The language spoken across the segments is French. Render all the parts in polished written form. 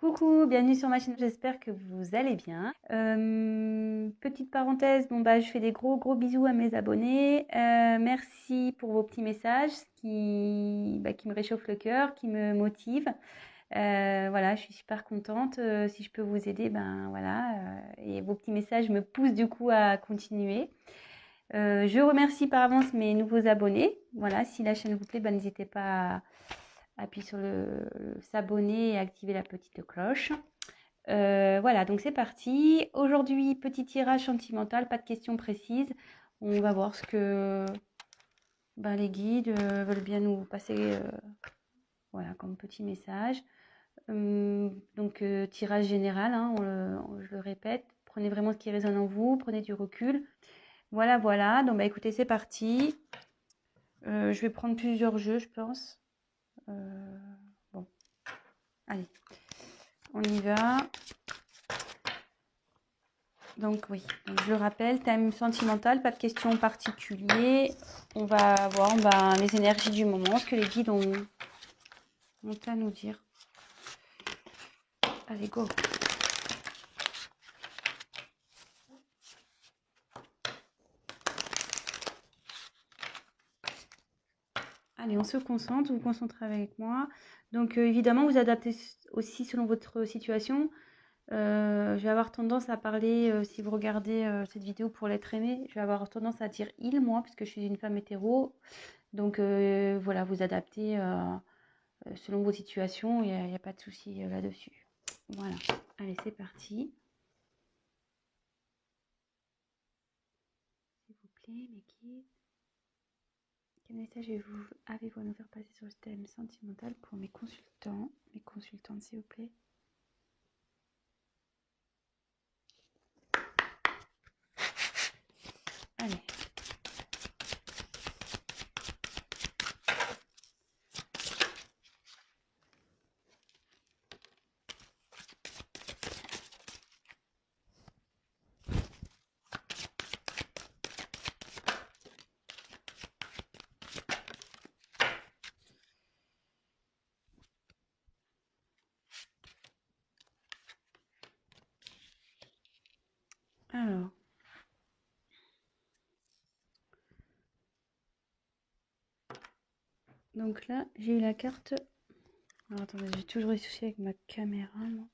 Coucou, bienvenue sur ma chaîne, j'espère que vous allez bien. Petite parenthèse, je fais des gros bisous à mes abonnés. Merci pour vos petits messages qui me réchauffent le cœur, qui me motivent. Voilà, je suis super contente. Si je peux vous aider, et vos petits messages me poussent du coup à continuer. Je remercie par avance mes nouveaux abonnés. Voilà, si la chaîne vous plaît, n'hésitez pas à appuyer sur le s'abonner et activer la petite cloche. Voilà, donc c'est parti. Aujourd'hui, petit tirage sentimental, pas de questions précises. On va voir ce que les guides veulent bien nous passer voilà, comme petit message. Tirage général, hein, je le répète. Prenez vraiment ce qui résonne en vous, prenez du recul. Voilà. Donc écoutez, c'est parti. Je vais prendre plusieurs jeux, je pense. Bon, allez, on y va. Donc oui, je le rappelle, thème sentimental, pas de questions particulières. On va voir les énergies du moment, ce que les guides ont à nous dire. Allez, go. Allez, on se concentre, vous vous concentrez avec moi. Donc évidemment, vous adaptez aussi selon votre situation. Je vais avoir tendance à parler, si vous regardez cette vidéo pour l'être aimé, je vais avoir tendance à dire il, moi, parce que je suis une femme hétéro. Donc voilà, vous adaptez selon vos situations, il n'y a pas de souci là-dessus. Voilà, allez, c'est parti. S'il vous plaît, mes guides. Quel message avez-vous à nous faire passer sur le thème sentimental pour mes consultantes, s'il vous plaît? Allez. Alors. Donc là, j'ai eu la carte. Alors attendez, j'ai toujours eu souci avec ma caméra, moi.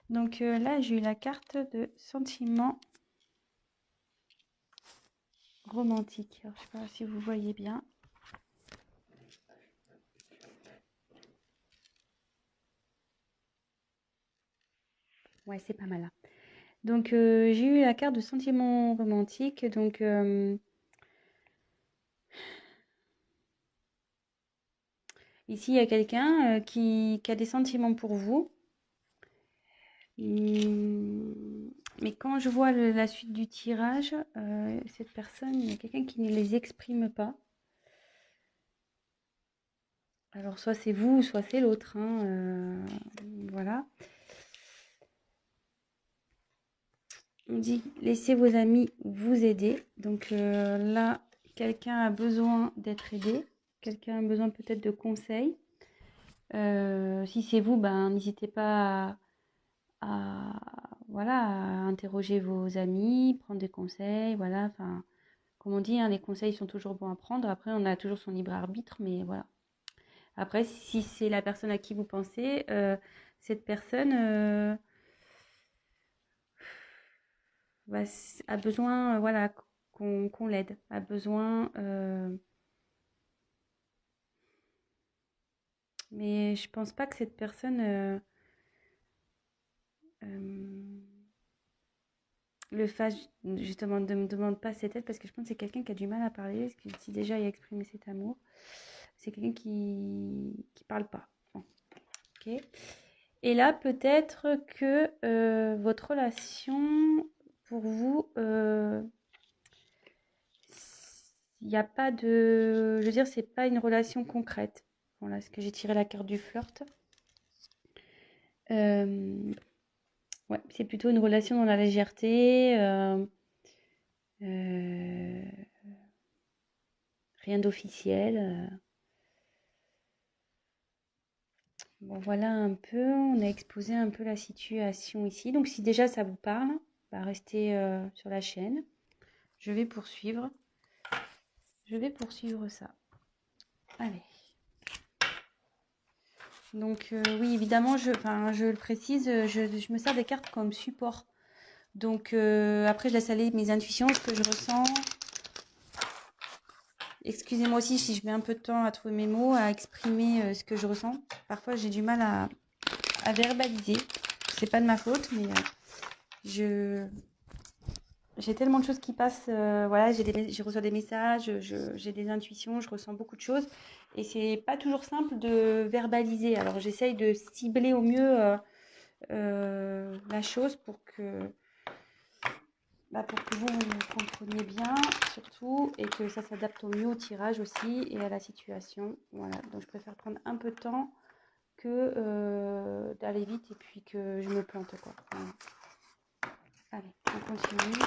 Donc là, j'ai eu la carte de sentiment romantique. Alors, je sais pas si vous voyez bien. Ouais, c'est pas mal là. Donc j'ai eu la carte de sentiment romantique. Donc ici, il y a quelqu'un qui a des sentiments pour vous. Mais quand je vois la suite du tirage, cette personne, il y a quelqu'un qui ne les exprime pas. Alors, soit c'est vous, soit c'est l'autre, hein, voilà. On dit, laissez vos amis vous aider. Donc là, quelqu'un a besoin d'être aidé. Quelqu'un a besoin peut-être de conseils. Si c'est vous, n'hésitez pas voilà, à interroger vos amis, prendre des conseils, voilà. Enfin, comme on dit, hein, les conseils sont toujours bons à prendre. Après, on a toujours son libre arbitre, mais voilà. Après, si c'est la personne à qui vous pensez, cette personne a besoin, voilà, qu'on l'aide, a besoin. Mais je pense pas que cette personne euh, le fasse justement, ne me demande pas cette aide parce que je pense que c'est quelqu'un qui a du mal à parler, parce que si déjà il a exprimé cet amour, c'est quelqu'un qui parle pas. Bon, ok. Et là, peut-être que votre relation, pour vous, il n'y a pas de... Je veux dire, c'est pas une relation concrète. Voilà, ce que j'ai tiré la carte du flirt. Ouais, c'est plutôt une relation dans la légèreté. Euh, rien d'officiel. Bon, voilà un peu, on a exposé un peu la situation ici. Donc si déjà ça vous parle, bah, restez sur la chaîne. Je vais poursuivre. Je vais poursuivre ça. Allez. Donc oui, évidemment, je le précise, je me sers des cartes comme support. Donc après, je laisse aller mes intuitions, ce que je ressens. Excusez-moi aussi si je mets un peu de temps à trouver mes mots, à exprimer ce que je ressens. Parfois, j'ai du mal à verbaliser. C'est pas de ma faute, mais j'ai tellement de choses qui passent. Voilà, je reçois des messages, j'ai des intuitions, je ressens beaucoup de choses. Et c'est pas toujours simple de verbaliser. Alors, j'essaye de cibler au mieux la chose pour que vous me compreniez bien, surtout, et que ça s'adapte au mieux au tirage aussi et à la situation. Voilà, donc je préfère prendre un peu de temps que d'aller vite et puis que je me plante, quoi. Voilà. Allez, on continue.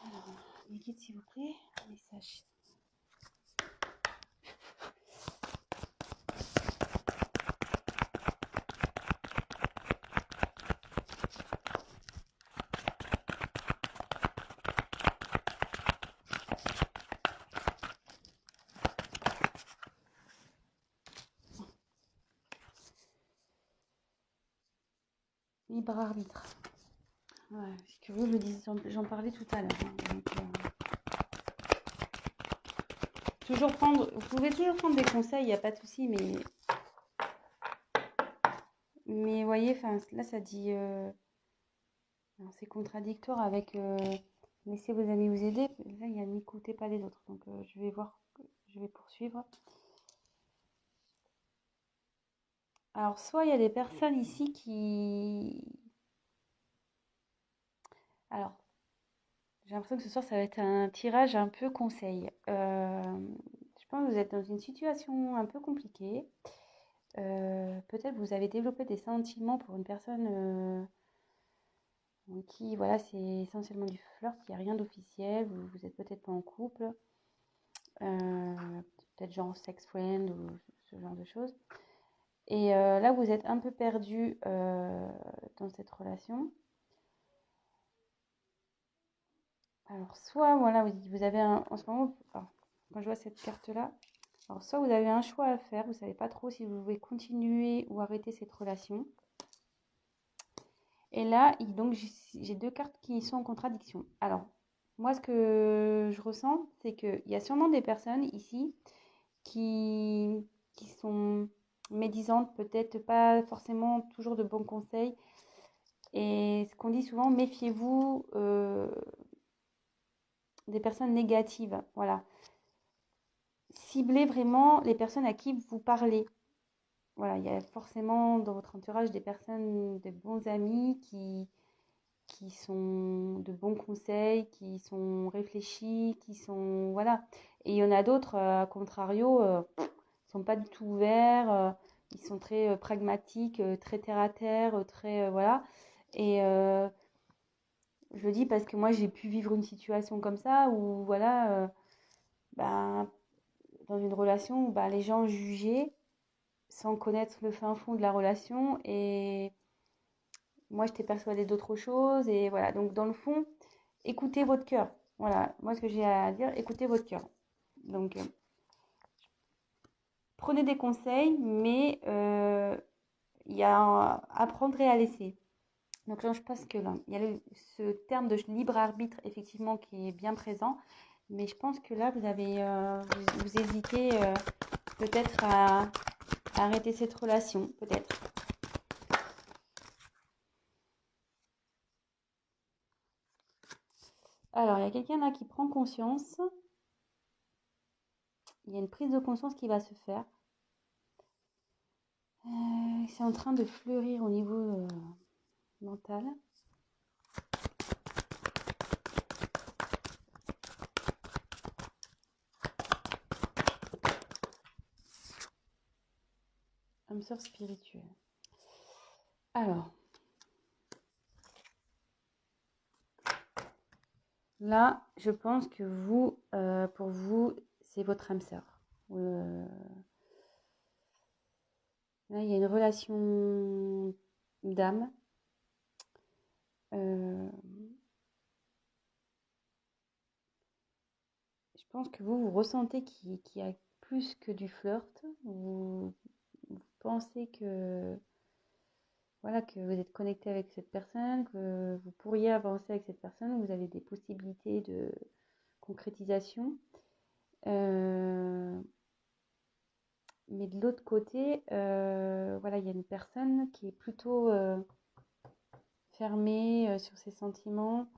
Alors, les guides, s'il vous plaît, message. Libre arbitre. Ouais, c'est curieux, j'en parlais tout à l'heure. Hein, donc, vous pouvez toujours prendre des conseils, il n'y a pas de souci, mais voyez, là ça dit, c'est contradictoire avec laissez vos amis vous aider. Là, il y a n'écoutez pas les autres, donc je vais poursuivre. Alors, soit il y a des personnes ici alors, j'ai l'impression que ce soir ça va être un tirage un peu conseil. Je pense que vous êtes dans une situation un peu compliquée. Peut-être vous avez développé des sentiments pour une personne qui, voilà, c'est essentiellement du flirt, il n'y a rien d'officiel, vous êtes peut-être pas en couple, peut-être genre sex friend ou ce genre de choses. Et là, vous êtes un peu perdu dans cette relation. Alors, soit, voilà, vous avez en ce moment, alors, quand je vois cette carte-là, alors soit vous avez un choix à faire, vous ne savez pas trop si vous pouvez continuer ou arrêter cette relation. Et là, donc, j'ai deux cartes qui sont en contradiction. Alors, moi, ce que je ressens, c'est qu'il y a sûrement des personnes ici qui sont médisantes, peut-être pas forcément toujours de bons conseils. Et ce qu'on dit souvent, méfiez-vous des personnes négatives. Voilà. Ciblez vraiment les personnes à qui vous parlez. Voilà, il y a forcément dans votre entourage des personnes, des bons amis qui sont de bons conseils, qui sont réfléchis, qui sont... Voilà. Et il y en a d'autres, à contrario, sont pas du tout ouverts, ils sont très pragmatiques, très terre à terre, très... voilà. Et je le dis parce que moi, j'ai pu vivre une situation comme ça où, voilà, ben, dans une relation où ben, les gens jugeaient sans connaître le fin fond de la relation et moi, j'étais persuadée d'autre chose. Et voilà, donc dans le fond, écoutez votre cœur. Voilà, moi, ce que j'ai à dire, écoutez votre cœur. Donc, prenez des conseils, mais il y a à prendre et à laisser. Donc là, je pense que là, il y a ce terme de libre arbitre, effectivement, qui est bien présent. Mais je pense que là, vous hésitez peut-être à arrêter cette relation, peut-être. Alors, il y a quelqu'un là qui prend conscience. Il y a une prise de conscience qui va se faire. C'est en train de fleurir au niveau mental. Âme sœur spirituelle. Alors, là, je pense que pour vous, c'est votre âme sœur. Là, il y a une relation d'âme. Je pense que vous ressentez qu'il y a plus que du flirt. Vous pensez que, voilà, que vous êtes connecté avec cette personne, que vous pourriez avancer avec cette personne, vous avez des possibilités de concrétisation. Mais de l'autre côté, voilà, il y a une personne qui est plutôt fermée sur ses sentiments.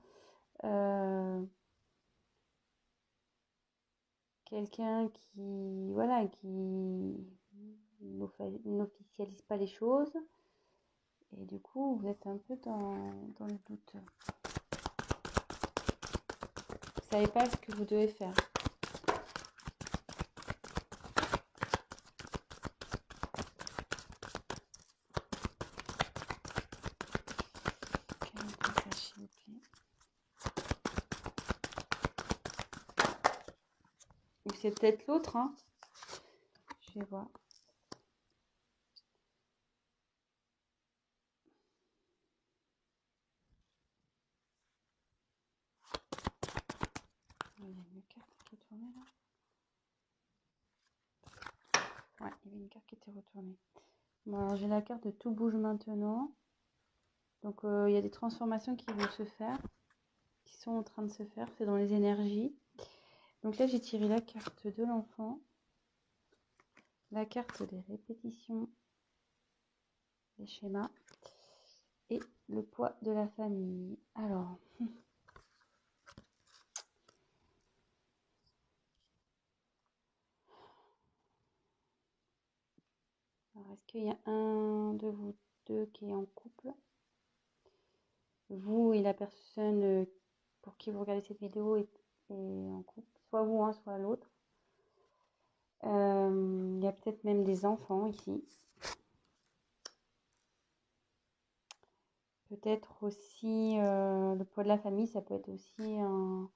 Quelqu'un qui, voilà, qui n'officialise pas les choses. Et du coup, vous êtes un peu dans le doute. Vous savez pas ce que vous devez faire. Quel message, s'il vous plaît. Ou c'est peut-être l'autre, hein. Je vais voir. Il y a une carte qui est tournée là. Ouais, il y avait une carte qui était retournée. Bon, alors j'ai la carte de tout bouge maintenant. Donc il y a des transformations qui vont se faire, qui sont en train de se faire. C'est dans les énergies. Donc là, j'ai tiré la carte de l'enfant, la carte des répétitions, des schémas et le poids de la famille. Alors, est-ce qu'il y a un de vous deux qui est en couple? Vous et la personne pour qui vous regardez cette vidéo est en couple, soit vous, hein, soit l'autre. Il y a peut-être même des enfants ici. Peut-être aussi le poids de la famille, ça peut être aussi un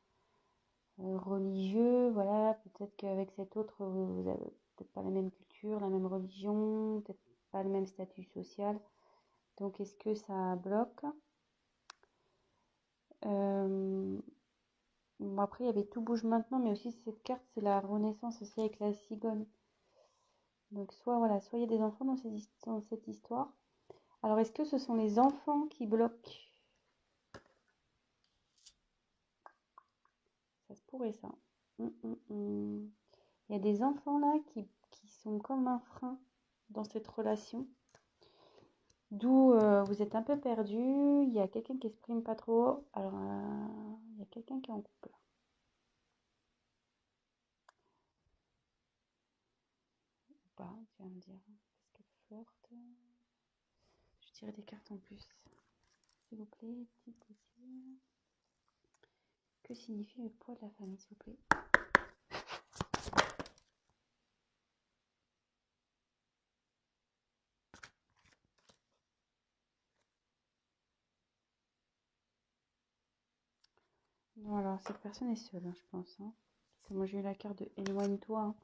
religieux. Voilà, peut-être qu'avec cet autre, vous n'avez peut-être pas la même culture, la même religion, peut-être pas le même statut social. Donc, est-ce que ça bloque? Bon, après, il y avait tout bouge maintenant, mais aussi cette carte, c'est la renaissance aussi avec la cigogne. Donc, soit voilà, soit il y a des enfants dans cette histoire. Alors, est-ce que ce sont les enfants qui bloquent? Ça se pourrait, ça. Il y a des enfants là qui sont comme un frein dans cette relation. D'où vous êtes un peu perdu. Il y a quelqu'un qui exprime pas trop. Alors, il y a quelqu'un qui est en couple. Ou pas, tu vas me dire. Parce qu'elle flirte. Je tirer des cartes en plus. S'il vous plaît, petite désir. Que signifie le poids de la famille, s'il vous plaît? Non, alors cette personne est seule, hein, je pense. Hein. Moi, j'ai eu la carte de éloigne-toi. Hein.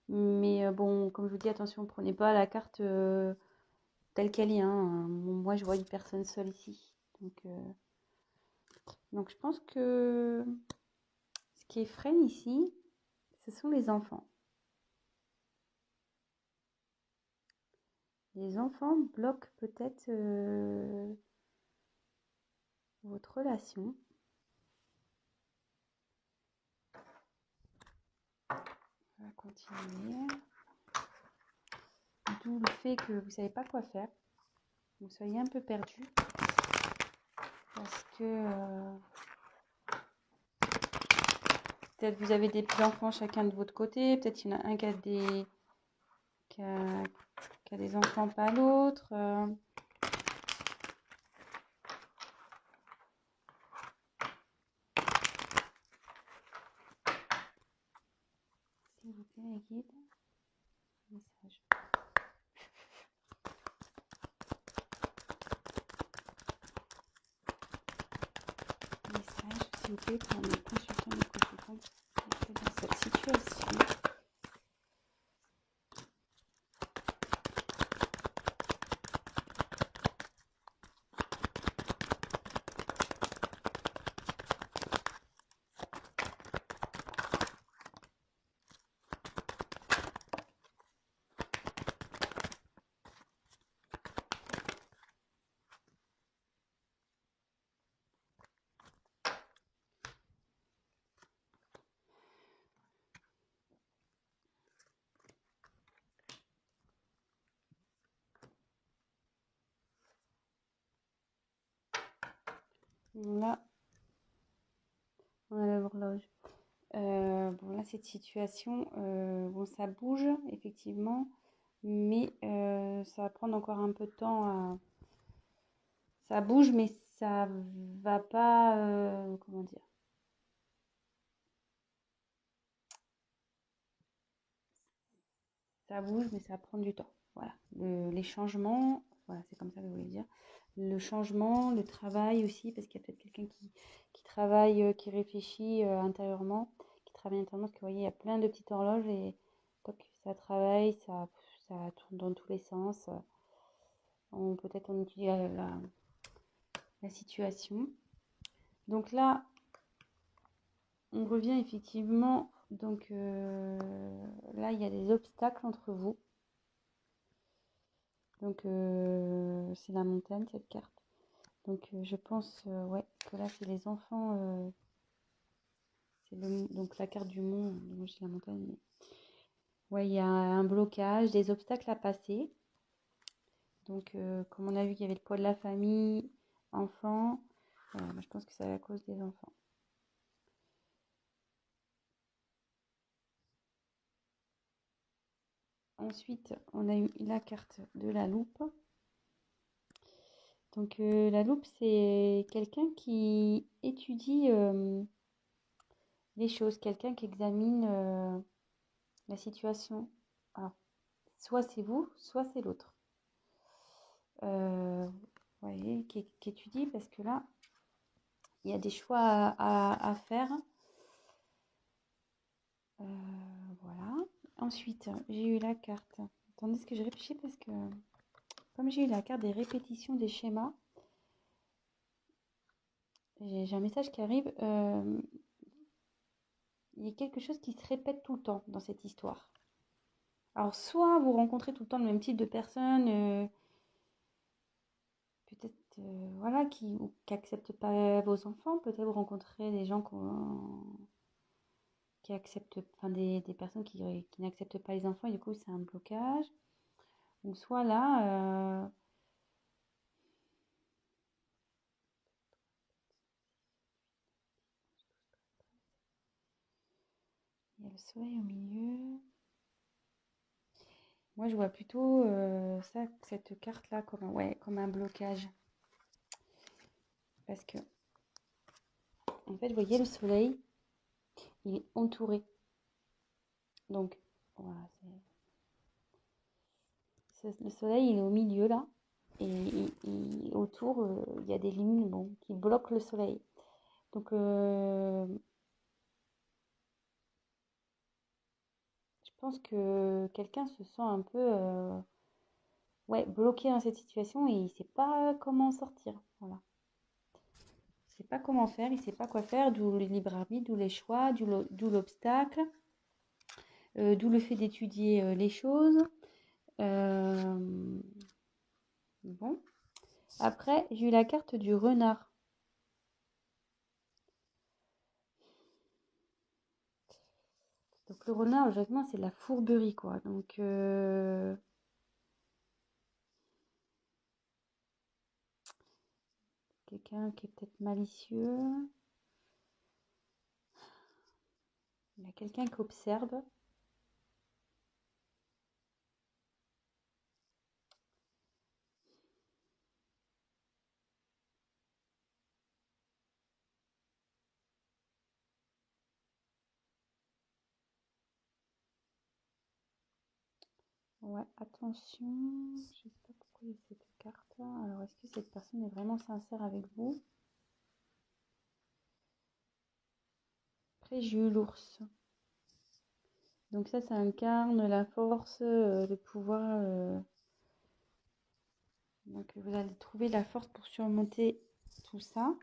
Mais bon, comme je vous dis, attention, prenez pas la carte telle qu'elle est. Hein. Moi, je vois une personne seule ici. Donc je pense que ce qui est freine ici, ce sont les enfants. Les enfants bloquent peut-être votre relation. On va continuer. D'où le fait que vous ne savez pas quoi faire. Vous soyez un peu perdu. Parce que peut-être vous avez des petits-enfants chacun de votre côté. Peut-être il y en a un qui a des enfants, pas l'autre. S'il vous plaît, les guides. Message. Message, s'il vous plaît, pour mes consultants et consultantes dans cette situation. Là, on a l'horloge. Bon, là, cette situation, bon, ça bouge, effectivement, mais ça va prendre encore un peu de temps à... Ça bouge, mais ça va pas... comment dire? Ça bouge, mais ça va prendre du temps. Voilà. Les changements, voilà, c'est comme ça que je voulais dire. Le changement, le travail aussi, parce qu'il y a peut-être quelqu'un qui travaille, qui réfléchit intérieurement, qui travaille intérieurement, parce que vous voyez, il y a plein de petites horloges et toc, ça travaille, ça tourne dans tous les sens. Peut-être on étudie la situation. Donc là, on revient effectivement. Donc là, il y a des obstacles entre vous. Donc c'est la montagne, cette carte. Donc je pense ouais, que là, c'est les enfants. Donc la carte du mont, moi j'ai la montagne. Mais... ouais, il y a un blocage, des obstacles à passer. Donc comme on a vu qu'il y avait le poids de la famille, enfants, moi, je pense que c'est à cause des enfants. Ensuite, on a eu la carte de la loupe. Donc la loupe, c'est quelqu'un qui étudie les choses, quelqu'un qui examine la situation. Alors, soit c'est vous, soit c'est l'autre. Vous voyez, qui étudie parce que là, il y a des choix à faire. Voilà. Ensuite, j'ai eu la carte. Attendez, ce que je réfléchis parce que comme j'ai eu la carte des répétitions des schémas, j'ai un message qui arrive. Il y a quelque chose qui se répète tout le temps dans cette histoire. Alors, soit vous rencontrez tout le temps le même type de personne, peut-être voilà, qui n'acceptent pas vos enfants, peut-être vous rencontrez des gens qui acceptent, enfin des personnes qui n'acceptent pas les enfants et du coup c'est un blocage. Ou soit là, il y a le soleil au milieu. Moi je vois plutôt ça, cette carte-là comme un blocage. Parce que, en fait, vous voyez, le soleil, il est entouré. Donc, voilà, le soleil, il est au milieu là. Et autour, il y a des lignes bon, qui bloquent le soleil. Donc, je pense que quelqu'un se sent un peu ouais, bloqué dans cette situation et il ne sait pas comment en sortir. Voilà. Il ne sait pas comment faire, il ne sait pas quoi faire, d'où le libre arbitre, d'où les choix, d'où l'obstacle, d'où le fait d'étudier les choses. Bon. Après, j'ai eu la carte du renard. Donc le renard, logiquement, c'est de la fourberie, quoi. Donc quelqu'un qui est peut-être malicieux. Il y a quelqu'un qui observe. Ouais, attention. Je sais pas pourquoi il y a cette carte. Alors, est-ce que cette personne est vraiment sincère avec vous? Après, j'ai eu l'ours. Donc ça incarne la force, le pouvoir. Donc vous allez trouver la force pour surmonter tout ça.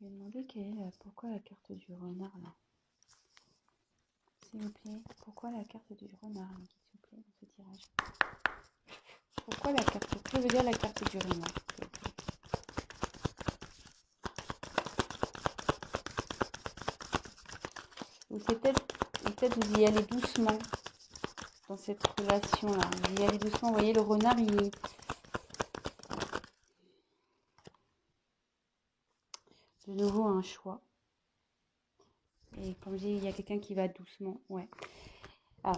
Je vais demander pourquoi la carte du renard là. S'il vous plaît, pourquoi la carte du renard, s'il vous plaît, dans ce tirage? Pourquoi la carte? Que veut dire la carte du renard? Ou c'est peut-être vous y allez doucement. dans cette relation-là. Vous y allez doucement. Vous voyez, le renard, de nouveau un choix. Et comme je dis, il y a quelqu'un qui va doucement. Ouais. Alors,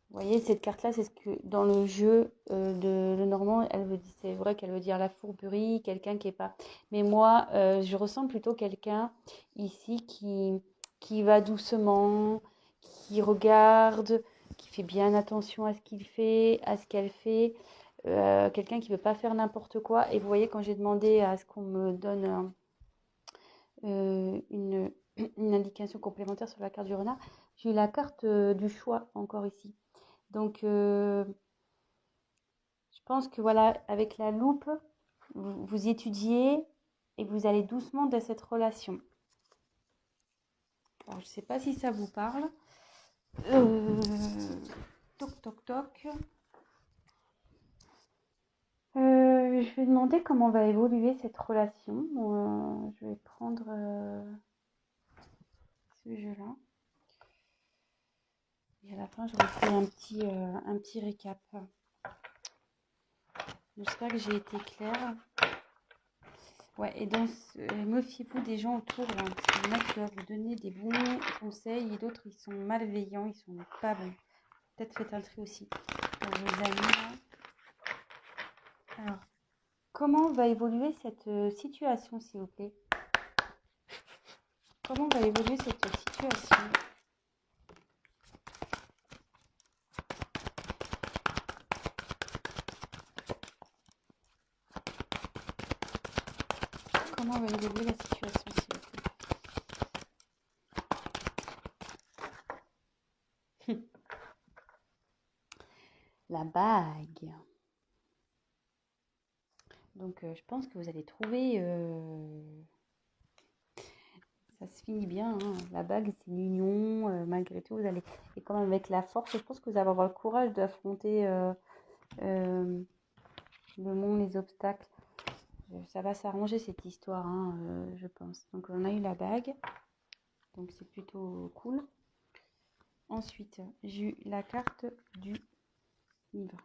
vous voyez, cette carte-là, c'est ce que dans le jeu de Lenormand, c'est vrai qu'elle veut dire la fourberie, quelqu'un qui est pas. Mais moi, je ressens plutôt quelqu'un ici qui va doucement, qui regarde, qui fait bien attention à ce qu'il fait, à ce qu'elle fait. Quelqu'un qui ne veut pas faire n'importe quoi. Et vous voyez, quand j'ai demandé à ce qu'on me donne une indication complémentaire sur la carte du renard, j'ai eu la carte du choix encore ici. Donc, je pense que voilà, avec la loupe, vous étudiez et vous allez doucement dans cette relation. Alors, je ne sais pas si ça vous parle. Toc, toc, toc. Je vais demander comment va évoluer cette relation. Je vais prendre ce jeu-là. Et à la fin, je vais faire un petit récap. J'espère que j'ai été claire. Ouais, et donc, méfiez-vous des gens autour, là, parce qu'il y en a qui doivent vous donner des bons conseils et d'autres, ils sont malveillants, ils sont pas bons. Peut-être faites un tri aussi pour vos amis, là. Alors, comment va évoluer cette situation, s'il vous plaît? Comment va évoluer cette situation? Comment va évoluer la situation, s'il vous plaît? La bague. Donc, je pense que vous allez trouver... ça se finit bien, hein. La bague, c'est une union. Malgré tout, vous allez... Et quand même avec la force, je pense que vous allez avoir le courage d'affronter le monde, les obstacles. Ça va s'arranger, cette histoire, hein, je pense. Donc, on a eu la bague. Donc, c'est plutôt cool. Ensuite, j'ai eu la carte du livre.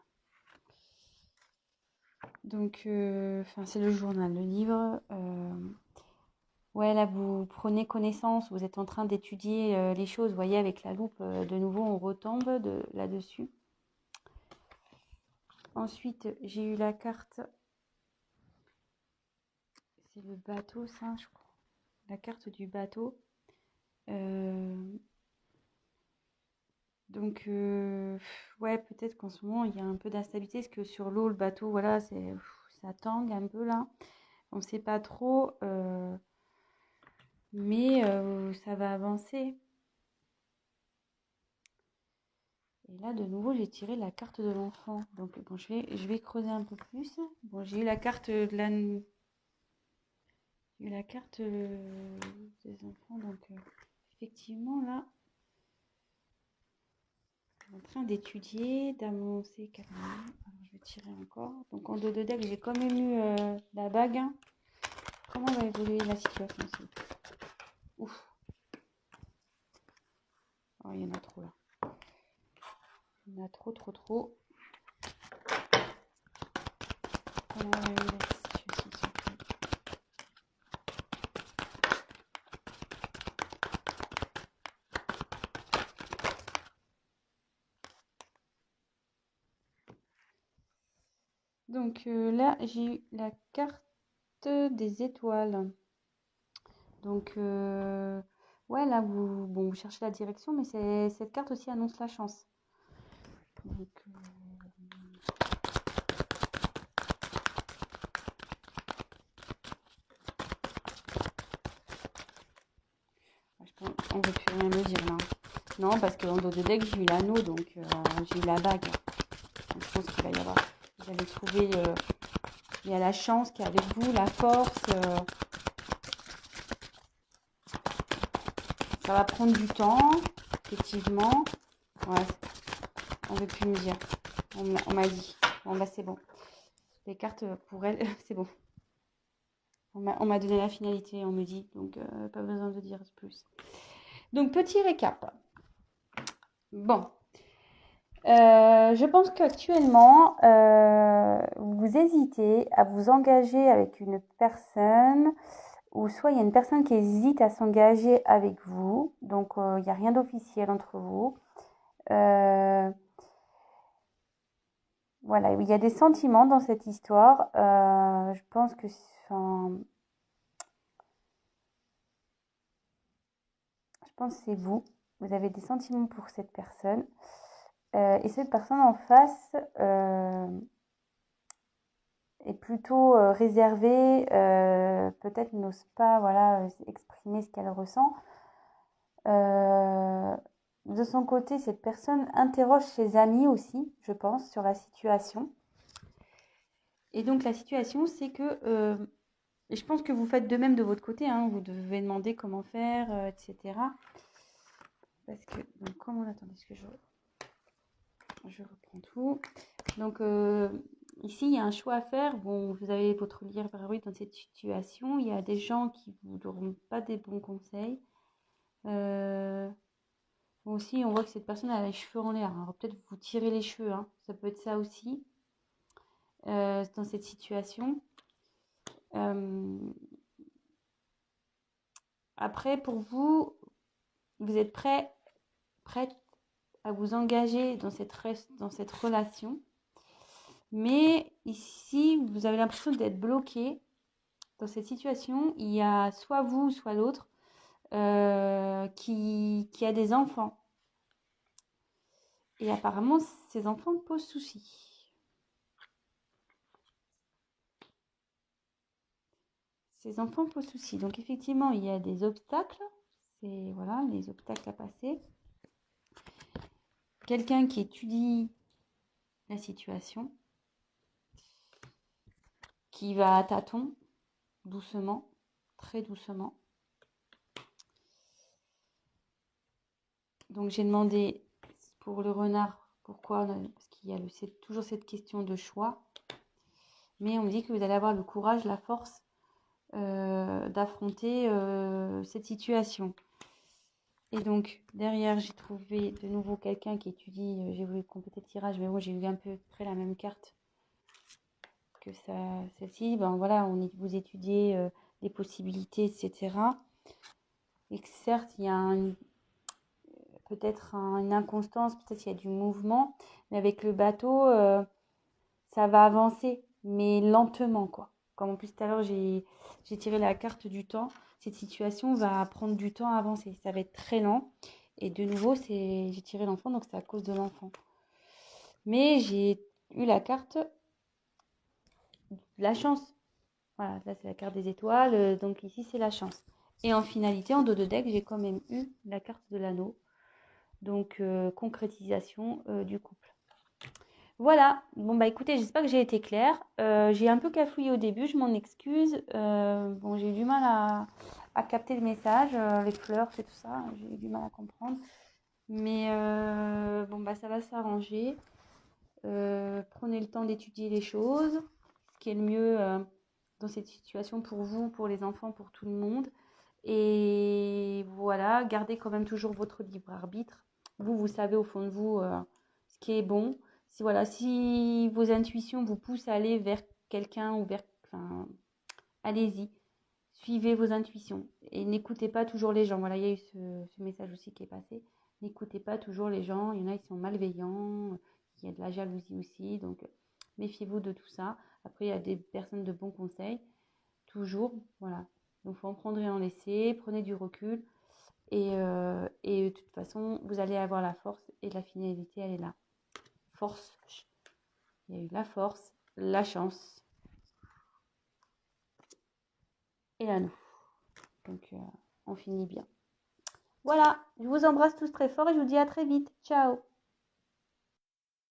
Donc, c'est le journal, le livre. Ouais, là, vous prenez connaissance, vous êtes en train d'étudier les choses. Vous voyez, avec la loupe, de nouveau, on retombe là-dessus. Ensuite, j'ai eu la carte. C'est le bateau, ça, je crois. La carte du bateau. Donc, ouais, peut-être qu'en ce moment, il y a un peu d'instabilité. Parce que sur l'eau, le bateau, voilà, ça tangue un peu là. On ne sait pas trop. Mais ça va avancer. Et là, de nouveau, j'ai tiré la carte de l'enfant. Donc, bon, je vais creuser un peu plus. Bon, j'ai eu la carte de j'ai eu la carte des enfants. Donc, effectivement, là, je suis en train d'étudier, d'avancer calmement. Alors, je vais tirer encore. Donc, en dos de deck, j'ai quand même eu la bague. Hein. Comment va évoluer la situation ici? Ouf. Oh, il y en a trop, là. Il y en a trop, trop, trop. Comment va évoluer la situation, s'il vous plaît? Donc là, j'ai eu la carte des étoiles. Donc, ouais, là, vous cherchez la direction, mais cette carte aussi annonce la chance. Donc, on ne veut plus rien me dire là. Non, parce qu'en dos de deck, j'ai eu l'anneau, donc j'ai eu la bague. Donc, je pense qu'il va y avoir... Vous allez trouver... il y a la chance qui est avec vous, la force. Ça va prendre du temps, effectivement. Ouais, on ne veut plus me dire. On m'a dit. Bon, bah c'est bon. Les cartes, pour elle, c'est bon. On m'a donné la finalité, on me dit. Donc, pas besoin de dire plus. Donc, petit récap. Bon. Je pense qu'actuellement, vous hésitez à vous engager avec une personne, ou soit il y a une personne qui hésite à s'engager avec vous, donc il n'y a rien d'officiel entre vous. Euh, voilà, il y a des sentiments dans cette histoire. Je pense que, enfin, je pense que c'est vous. Vous avez des sentiments pour cette personne. Et cette personne en face est plutôt réservée, peut-être n'ose pas voilà, exprimer ce qu'elle ressent. Euh, de son côté, cette personne interroge ses amis aussi, je pense, sur la situation. Et donc la situation, c'est que, et je pense que vous faites de même de votre côté, hein, vous devez demander comment faire, etc. Parce que, donc, comment, attendez, est-ce que je reprends tout. Donc, ici, il y a un choix à faire. Bon, vous avez votre libre arbitre dans cette situation. Il y a des gens qui ne vous donneront pas des bons conseils. Euh, bon, aussi, on voit que cette personne a les cheveux en l'air. Alors, peut-être vous tirez les cheveux, hein. Ça peut être ça aussi, dans cette situation. Euh, après, pour vous, vous êtes prête à vous engager dans cette relation. Mais ici, vous avez l'impression d'être bloqué dans cette situation. Il y a soit vous, soit l'autre qui a des enfants. Et apparemment, ces enfants posent souci. Ces enfants posent souci. Donc effectivement, il y a des obstacles. C'est voilà, les obstacles à passer. Quelqu'un qui étudie la situation, qui va à tâtons, doucement, très doucement. Donc j'ai demandé pour le renard pourquoi, parce qu'il y a toujours cette question de choix. Mais on me dit que vous allez avoir le courage, la force d'affronter cette situation. Et donc derrière, j'ai trouvé de nouveau quelqu'un qui étudie. J'ai voulu compléter le tirage, mais bon, j'ai eu un peu près la même carte que celle-ci. Ben voilà, vous étudiez les possibilités, etc. Et que certes, il y a peut-être une inconstance, peut-être il y a du mouvement, mais avec le bateau, ça va avancer, mais lentement, quoi. Comme en plus tout à l'heure, j'ai tiré la carte du temps. Cette situation va prendre du temps à avancer. Ça va être très lent. Et de nouveau, j'ai tiré l'enfant, donc c'est à cause de l'enfant. Mais j'ai eu la carte de la chance. Voilà, là c'est la carte des étoiles, donc ici c'est la chance. Et en finalité, en dos de deck, j'ai quand même eu la carte de l'anneau. Donc concrétisation du couple. Voilà, bon bah écoutez, j'espère que j'ai été claire. J'ai un peu cafouillé au début, je m'en excuse. Bon, j'ai eu du mal à capter le message, les fleurs, c'est tout ça, j'ai eu du mal à comprendre. Mais bon bah ça va s'arranger. Prenez le temps d'étudier les choses, ce qui est le mieux dans cette situation pour vous, pour les enfants, pour tout le monde. Et voilà, gardez quand même toujours votre libre arbitre. Vous savez au fond de vous ce qui est bon. Si, voilà, si vos intuitions vous poussent à aller vers quelqu'un ou vers... Enfin, allez-y, suivez vos intuitions. Et n'écoutez pas toujours les gens. Voilà, il y a eu ce message aussi qui est passé. N'écoutez pas toujours les gens. Il y en a qui sont malveillants. Il y a de la jalousie aussi. Donc, méfiez-vous de tout ça. Après, il y a des personnes de bons conseils. Toujours, voilà. Donc, il faut en prendre et en laisser. Prenez du recul. Et de toute façon, vous allez avoir la force et la finalité, elle est là. Force. Il y a eu la force, la chance et l'anneau. Donc, on finit bien. Voilà, je vous embrasse tous très fort et je vous dis à très vite. Ciao.